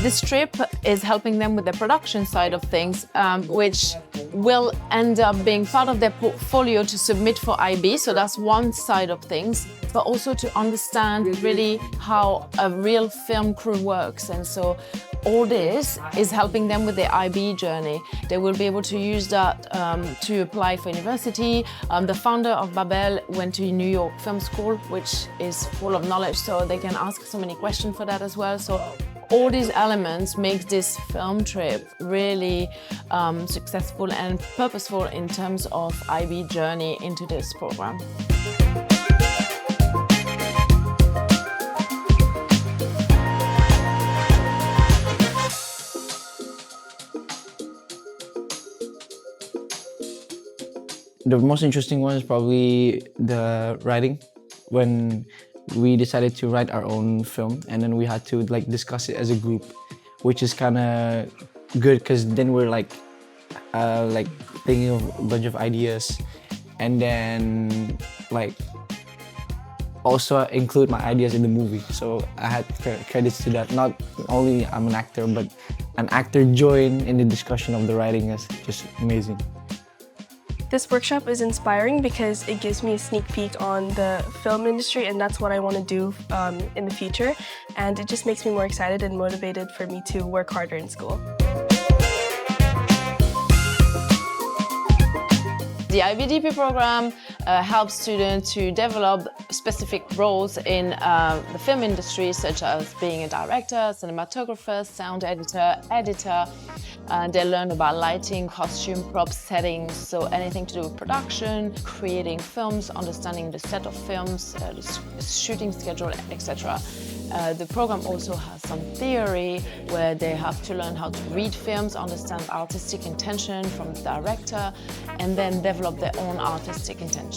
This trip is helping them with the production side of things, which will end up being part of their portfolio to submit for IB. So that's one side of things, but also to understand really how a real film crew works. And so all this is helping them with their IB journey. They will be able to use that to apply for university. The founder of Babel went to New York Film School, which is full of knowledge, so they can ask so many questions for that as well. So all these elements make this film trip really successful and purposeful in terms of IB journey into this program. The most interesting one is probably the writing. When we decided to write our own film, and then we had to like discuss it as a group, which is kind of good because then we're like thinking of a bunch of ideas, and then like also include my ideas in the movie. So I had credits to that. Not only I'm an actor, but an actor joined in the discussion of the writing is just amazing. This workshop is inspiring because it gives me a sneak peek on the film industry, and that's what I want to do in the future. And it just makes me more excited and motivated for me to work harder in school. The IBDP program helps students to develop specific roles in the film industry, such as being a director, cinematographer, sound editor. They learn about lighting, costume, props, settings, so anything to do with production, creating films, understanding the set of films, the shooting schedule, etc. The program also has some theory where they have to learn how to read films, understand artistic intention from the director, and then develop their own artistic intentions.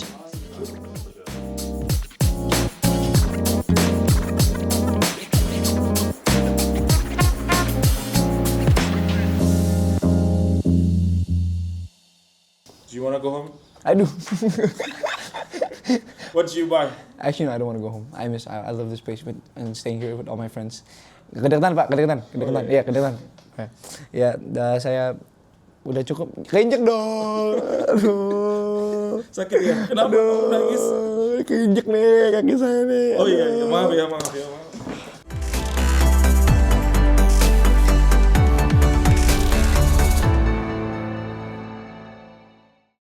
Do you want to go home? I do. What did you buy? Actually, no, I don't want to go home. I love this place and staying here with all my friends. Kedekatan Pak, kedekatan. Iya, kedekatan. Ya, saya udah cukup. Keinjek dong. Aduh. Sakit ya? Kenapa kamu nangis? Keinjek nih kaki saya nih. Oh iya, maaf ya.